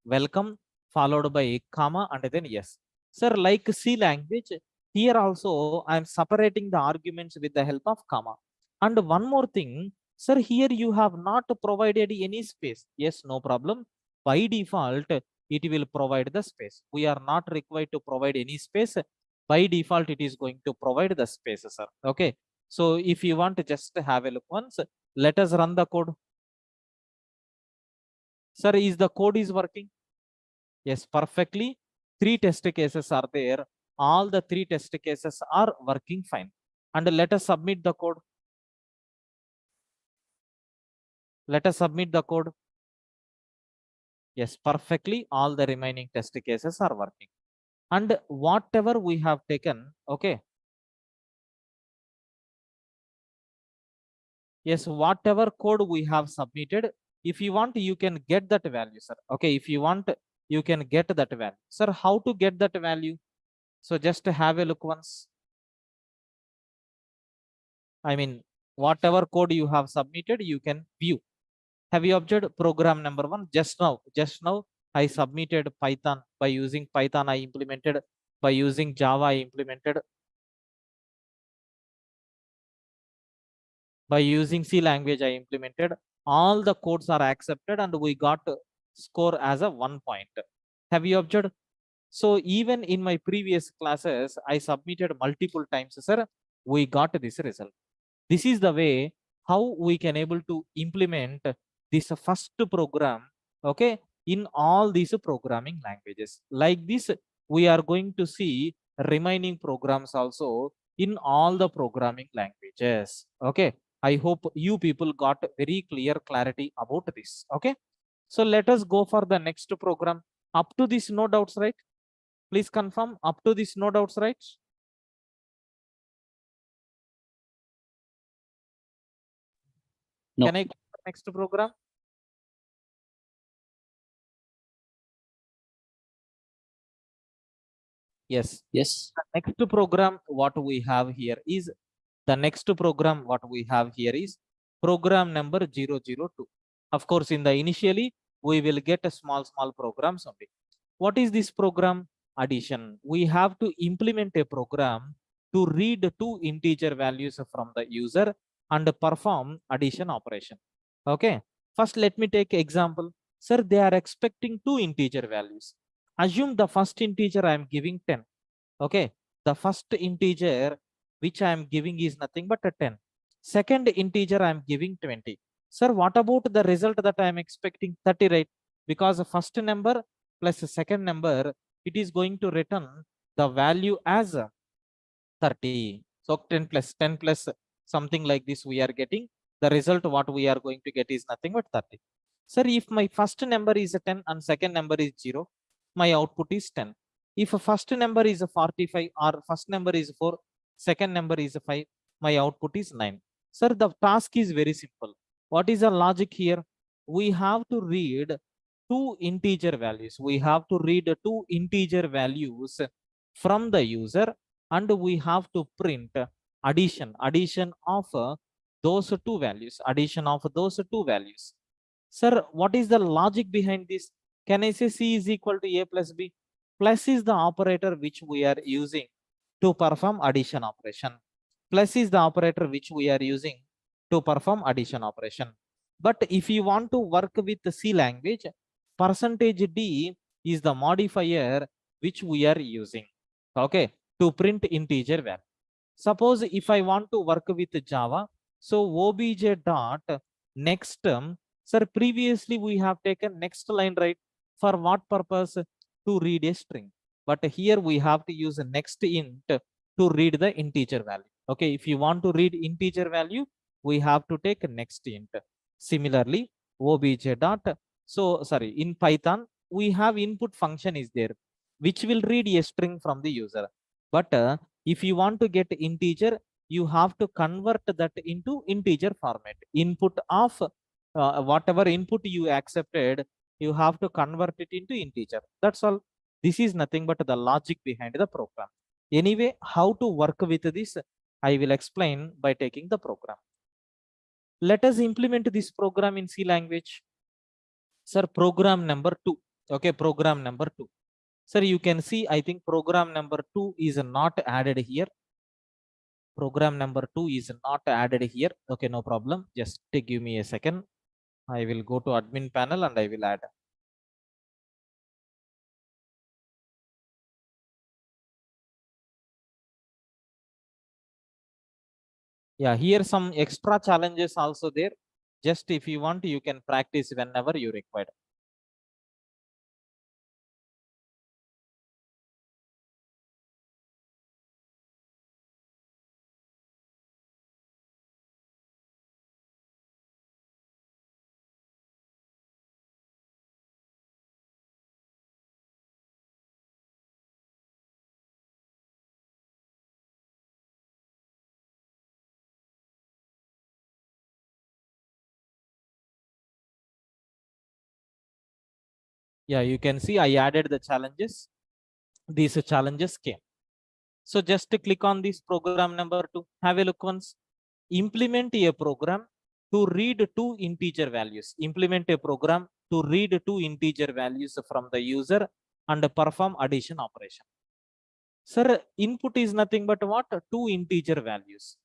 welcome followed by comma and then yes. Sir, like C language, here also I am separating the arguments with the help of comma. And one more thing, sir, here you have not provided any space. Yes, no problem. By default, it will provide the space. We are not required to provide any space. By default, it is going to provide the space, sir. Okay. So if you want to just have a look once, let us run the code. Sir, is the code is working? Yes, perfectly. 3 test cases are there. All the 3 test cases are working fine. And let us submit the code. Let us submit the code. Yes, perfectly. All the remaining test cases are working. And whatever we have taken, okay. Yes, whatever code we have submitted, if you want, you can get that value, sir. Okay, if you want, you can get that value. Sir, how to get that value? So just have a look once. I mean, whatever code you have submitted, you can view. Have you observed program number 1? Just now, I submitted Python. By using Python, I implemented. By using Java, I implemented. By using C language, I implemented. All the codes are accepted and we got score as a 1 point. Have you observed? So even in my previous classes, I submitted multiple times, sir. We got this result. This is the way how we can able to implement this first program, okay, in all these programming languages. Like this, we are going to see remaining programs also in all the programming languages. Okay, I hope you people got very clear clarity about this. Okay, so let us go for the next program. Up to this, no doubts, right? Please confirm. Up to this, no doubts, right? No. Can I go to the next program? Yes. Yes. The next program what we have here is program number 002. Of course, in the initially we will get a small programs only. What is this program? Addition. We have to implement a program to read 2 integer values from the user and perform addition operation. Okay. First, let me take example. Sir, they are expecting 2 integer values. Assume the first integer I am giving 10. Okay, the first integer which I am giving is nothing but a 10. Second integer I am giving 20. Sir, what about the result that I am expecting? 30, right? Because the first number plus the second number, it is going to return the value as 30. So 10 plus something like this we are getting. The result what we are going to get is nothing but 30. Sir, if my first number is a 10 and second number is 0, my output is 10. If a first number is a 45 or first number is 4, second number is a 5, my output is 9. Sir, the task is very simple. What is the logic here? We have to read two integer values. We have to read two integer values from the user, and we have to print addition of those two values, Sir, what is the logic behind this? Can I say C is equal to A plus B? Plus is the operator which we are using to perform addition operation. Plus is the operator which we are using to perform addition operation. But if you want to work with the C language, percentage D is the modifier which we are using, okay, to print integer value. Suppose if I want to work with Java, so obj dot next term. Sir, previously we have taken next line, right? For what purpose? To read a string. But here we have to use a next int to read the integer value. Okay, if you want to read integer value, we have to take next int. Similarly, obj dot, so sorry, in Python we have input function is there which will read a string from the user. But if you want to get integer, you have to convert that into integer format. Input of whatever input you accepted, you have to convert it into integer. That's all. This is nothing but the logic behind the program. Anyway, how to work with this, I will explain by taking the program. Let us implement this program in C language. Sir, program number 2. Okay, program number 2. Sir, you can see, I think program number 2 is not added here. Program number 2 is not added here. Okay, no problem. Just give me a second. I will go to admin panel and I will add. Yeah, here some extra challenges also there. Just if you want, you can practice whenever you require. Yeah, you can see I added the challenges. These challenges came. So just click on this program number 2. Have a look once. Implement a program to read two integer values. Implement a program to read two integer values from the user and perform addition operation. Sir, input is nothing but what? Two integer values.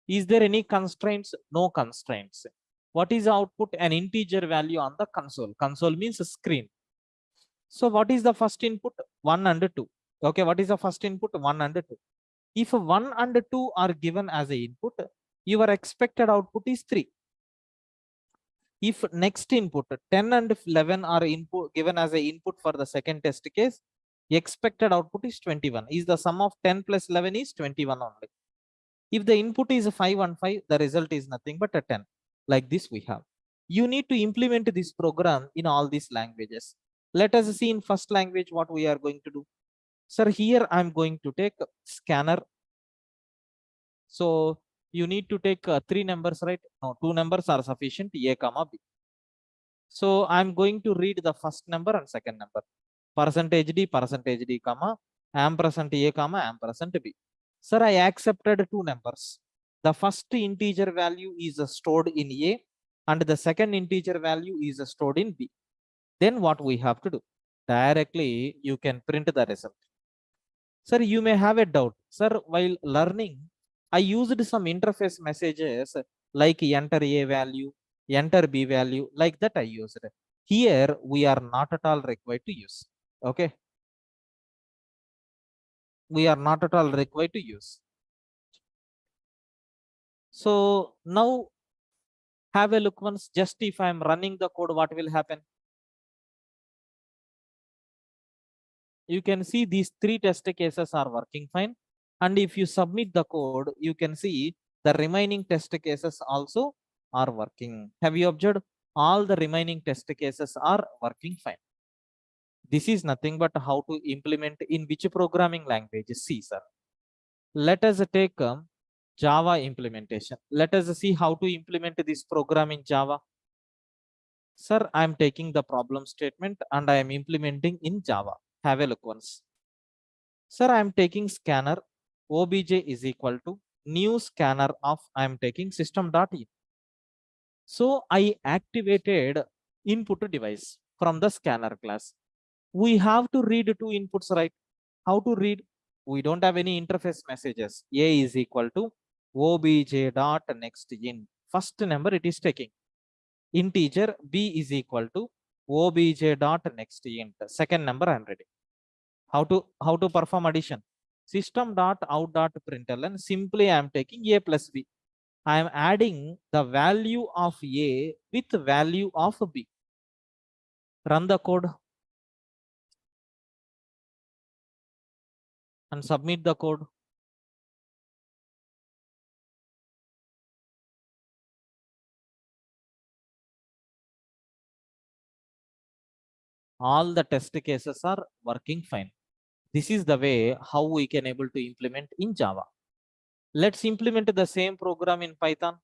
Is there any constraints? No constraints. What is output? An integer value on the console. Console means screen. So what is the first input? 1 and 2. Okay, what is the first input? 1 and 2. If 1 and 2 are given as a input, your expected output is 3. If next input 10 and 11 are input given as a input for the second test case, expected output is 21. Is the sum of 10 plus 11 is 21 only. If the input is 5 and 5, the result is nothing but a 10. Like this we have. You need to implement this program in all these languages. Let us see in first language what we are going to do. Sir, here I'm going to take scanner. So you need to take 3 numbers, right? No, 2 numbers are sufficient, A comma B. So I'm going to read the first number and second number. Percentage D, comma, ampersand A, comma, ampersand B. Sir, I accepted 2 numbers. The first integer value is stored in A and the second integer value is stored in B. Then what we have to do? Directly you can print the result. Sir, you may have a doubt. Sir, while learning, I used some interface messages like enter A value, enter B value, like that I used. Here, we are not at all required to use. Okay. We are not at all required to use. So now have a look once. Just if I am running the code, what will happen? You can see these 3 test cases are working fine. And if you submit the code, you can see the remaining test cases also are working. Have you observed? All the remaining test cases are working fine. This is nothing but how to implement in which programming language? C, sir. Let us take Java implementation. Let us see how to implement this program in Java. Sir, I am taking the problem statement and I am implementing in Java. Have a look once. Sir, I am taking scanner obj is equal to new scanner of I am taking system.in. So I activated input device from the scanner class. We have to read two inputs, right? How to read? We don't have any interface messages. A is equal to obj dot next in. First number it is taking. Integer b is equal to obj dot next int. Second number I am reading. How to perform addition? System dot out dot println. Simply I am taking a plus b. I am adding the value of a with value of b. Run the code and submit the code. All the test cases are working fine. This is the way how we can able to implement in Java. Let's implement the same program in Python.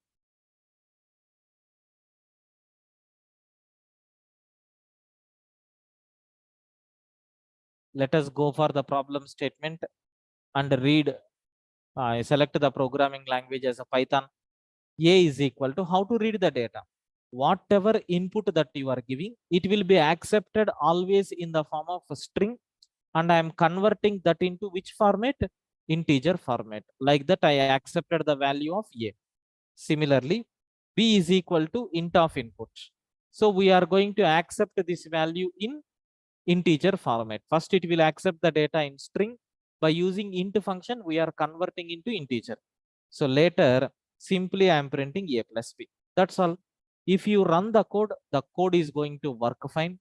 Let us go for the problem statement and read, select the programming language as a Python. A is equal to how to read the data. Whatever input that you are giving, it will be accepted always in the form of a string, and I am converting that into which format? Integer format. Like that, I accepted the value of A. Similarly, B is equal to int of input. So we are going to accept this value in integer format. First, it will accept the data in string. By using int function, we are converting into integer. So later, simply I am printing A plus B. That's all. If you run the code is going to work fine.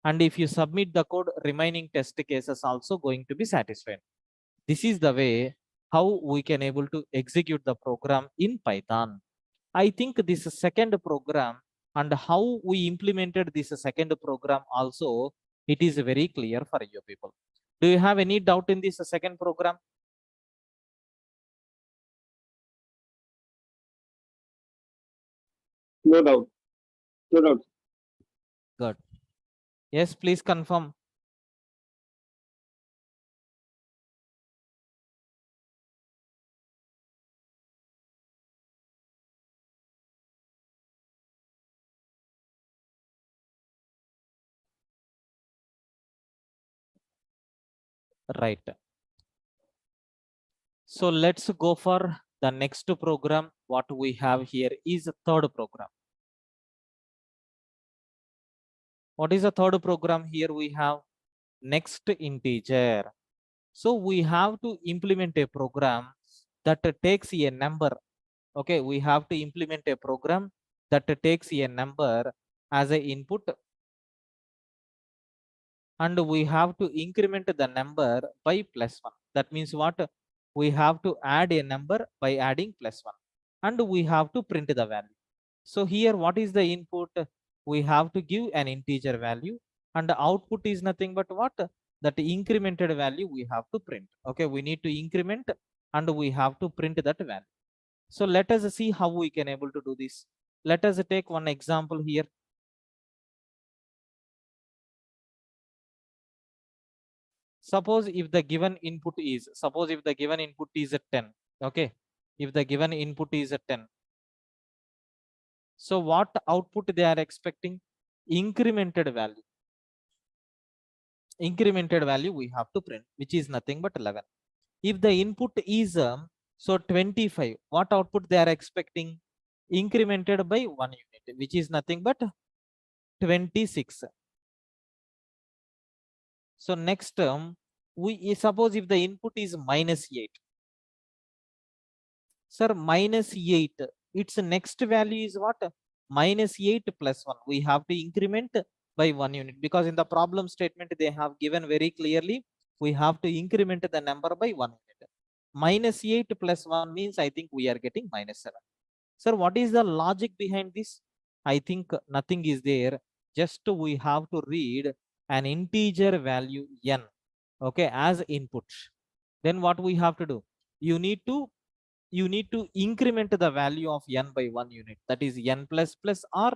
And if you submit the code, remaining test cases also going to be satisfied. This is the way how we can able to execute the program in Python. I think this second program and how we implemented this second program also, it is very clear for you people. Do you have any doubt in this second program? No doubt. No doubt. Good. Yes, please confirm. Right. So let's go for the next program. What we have here is a third program. What is the third program? Here we have next integer. So we have to implement a program that takes a number. Okay, we have to implement a program that takes a number as an input, and we have to increment the number by +1. That means what? We have to add a number by adding +1, and we have to print the value. So here, what is the input? We have to give an integer value, and the output is nothing but what? That incremented value we have to print. Okay, we need to increment and we have to print that value. So let us see how we can able to do this. Let us take one example here. Suppose if the given input is, a 10. Okay, if the given input is a 10. So what output they are expecting? Incremented value. Incremented value we have to print, which is nothing but 11. If the input is so 25, what output they are expecting? Incremented by 1 unit, which is nothing but 26. So next term, we suppose if the input is -8. Sir, -8, its next value is what? -8 plus 1. We have to increment by 1 unit, because in the problem statement they have given very clearly we have to increment the number by 1 unit. -8 plus 1 means I think we are getting -7. Sir, what is the logic behind this? I think nothing is there. Just we have to read an integer value n, okay, as input. Then what we have to do? You need to increment the value of n by 1 unit. That is n plus plus or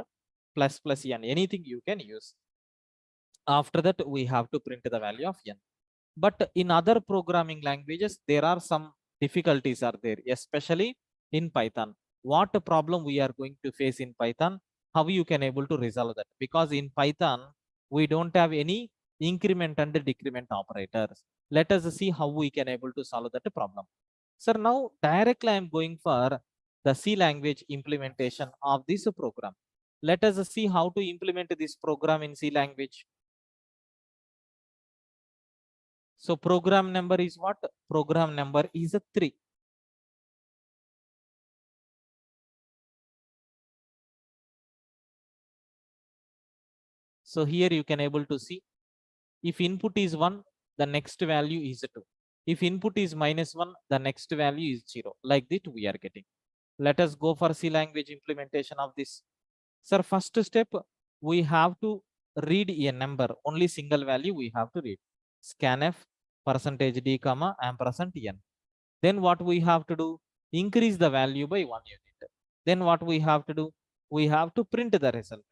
plus plus n. Anything you can use. After that, we have to print the value of n. But in other programming languages, there are some difficulties are there, especially in Python. What problem we are going to face in Python? How you can able to resolve that? Because in Python, we don't have any increment and decrement operators. Let us see how we can able to solve that problem. Sir, now directly I am going for the C language implementation of this program. Let us see how to implement this program in C language. So program number is what? Program number is a 3. So here you can able to see, if input is 1, the next value is 2. If input is -1, the next value is 0. Like that we are getting. Let us go for C language implementation of this. Sir, first step, we have to read a number. Only single value we have to read. Scanf %d comma ampersand n. Then what we have to do? Increase the value by 1 unit. Then what we have to do? We have to print the result.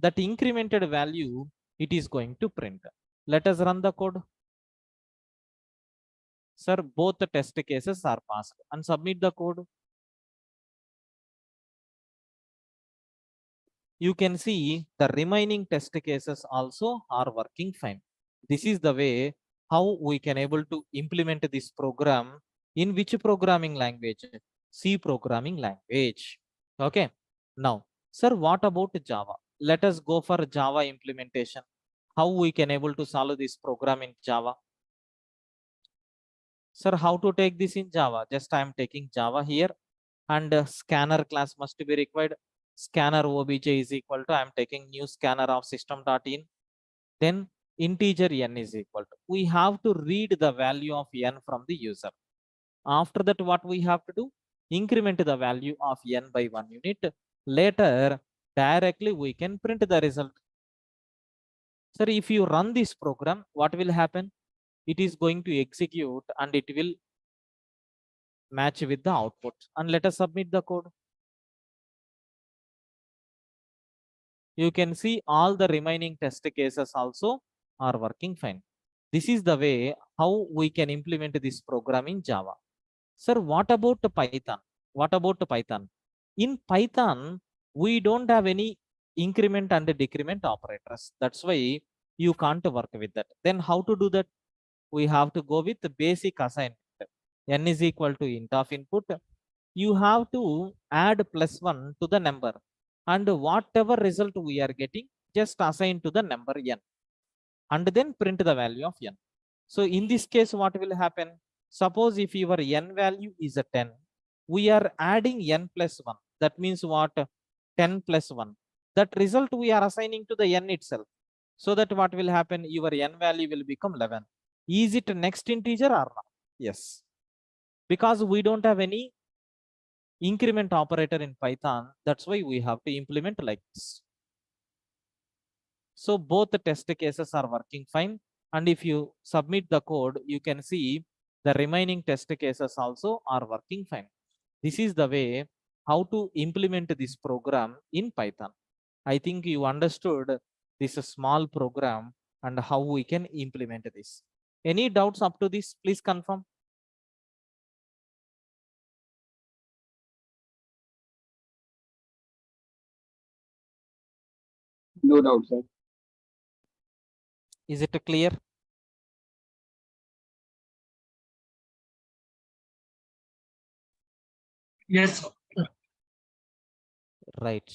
That incremented value, it is going to print. Let us run the code. Sir, both the test cases are passed, and submit the code. You can see the remaining test cases also are working fine. This is the way how we can able to implement this program. In which programming language? C programming language. Okay. Now, sir, what about Java? Let us go for Java implementation. How we can able to solve this program in Java? Sir, how to take this in Java? Just I am taking Java here, and scanner class must be required. Scanner obj is equal to, I am taking new scanner of system.in. Then integer n is equal to, we have to read the value of n from the user. After that, what we have to do? Increment the value of n by 1 unit. Later, directly we can print the result. Sir, if you run this program, what will happen? It is going to execute and it will match with the output. And let us submit the code. You can see all the remaining test cases also are working fine. This is the way how we can implement this program in Java. Sir, what about Python? What about Python? In Python, we don't have any increment and decrement operators. That's why you can't work with that. Then how to do that? We have to go with the basic assignment. N is equal to int of input. You have to add +1 to the number, and whatever result we are getting, just assign to the number n, and then print the value of n. So in this case, what will happen? Suppose if your n value is a 10, we are adding n plus 1. That means what? 10 plus 1. That result we are assigning to the n itself. So that what will happen? Your n value will become 11. Is it next integer or not? Yes. Because we don't have any increment operator in Python, that's why we have to implement like this. So both the test cases are working fine. And if you submit the code, you can see the remaining test cases also are working fine. This is the way how to implement this program in Python. I think you understood this small program and how we can implement this. Any doubts up to this? Please confirm. No doubt, sir. Is it clear? Yes. Right.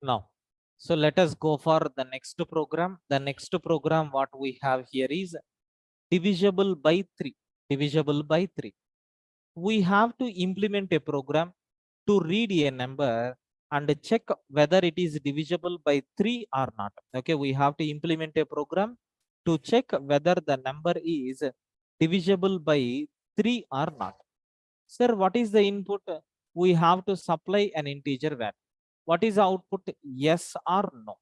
Now, so let us go for the next program. The next program what we have here is divisible by 3. Divisible by 3. We have to implement a program to read a number and check whether it is divisible by 3 or not. Okay, we have to implement a program to check whether the number is divisible by 3 or not. Sir, what is the input? We have to supply an integer value. What is the output? Yes or no.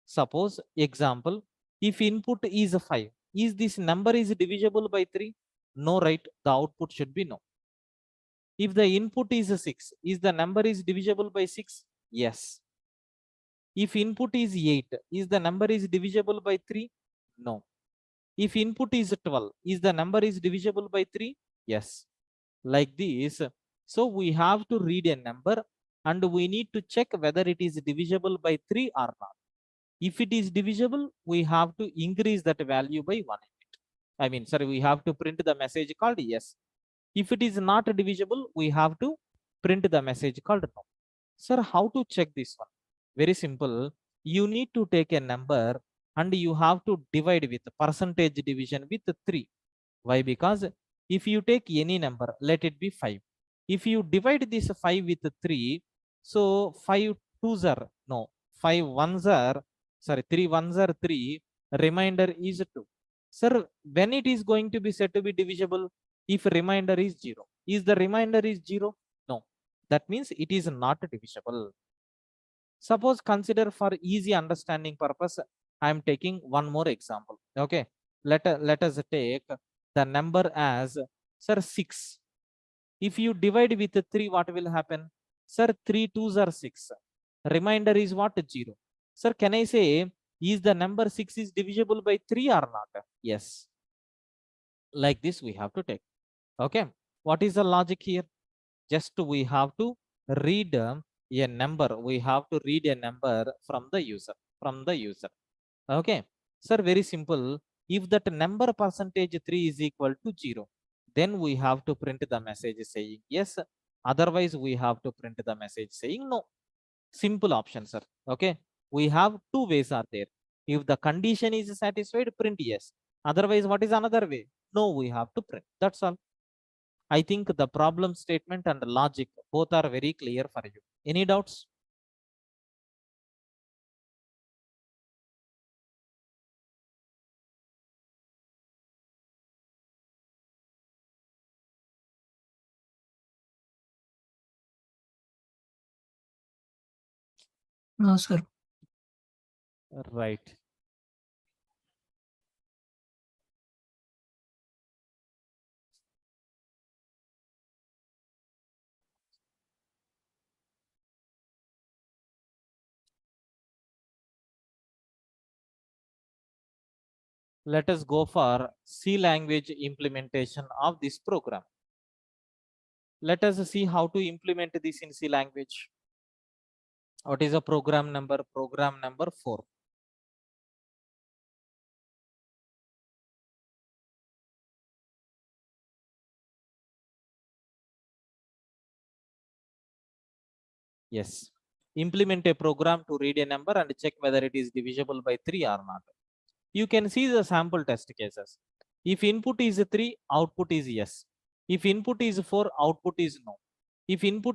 Suppose example, if input is 5, is this number is divisible by 3? No, right? The output should be no. If the input is 6, is the number is divisible by 6? Yes. If input is 8, is the number is divisible by 3? No. If input is 12, is the number is divisible by 3? Yes. Like this. So we have to read a number and we need to check whether it is divisible by 3 or not. If it is divisible, we have to increase that value by 1 unit. I mean, sorry, we have to print the message called yes. If it is not divisible, we have to print the message called no. Sir, how to check this one? Very simple. You need to take a number and you have to divide with percentage division with 3. Why? Because if you take any number, let it be 5. If you divide this 5 with 3, so 5 twos are no, 5 ones are, sorry, 3 ones are 3, remainder is 2. Sir, when it is going to be said to be divisible? If remainder is 0. Is the remainder is 0? No. That means it is not divisible. Suppose consider for easy understanding purpose, I am taking one more example. Okay. Let us take the number as, sir, 6. If you divide with 3, what will happen? Sir, 3 twos are 6. Remainder is what? 0. Sir, can I say, is the number 6 is divisible by 3 or not? Yes. Like this we have to take. Okay. What is the logic here? Just we have to read a number. We have to read a number from the user. Okay. Sir, very simple. If that number percentage 3 is equal to 0, then we have to print the message saying yes. Otherwise, we have to print the message saying no. Simple option, sir. Okay. We have two ways are there. If the condition is satisfied, print yes. Otherwise, what is another way? No, we have to print. That's all. I think the problem statement and logic both are very clear for you. Any doubts? No, sir. Right. Let us go for C language implementation of this program. Let us see how to implement this in C language. What is a program number? Program number 4. Yes. Implement a program to read a number and check whether it is divisible by 3 or not. You can see the sample test cases. If input is 3, output is yes. If input is 4, output is no. If input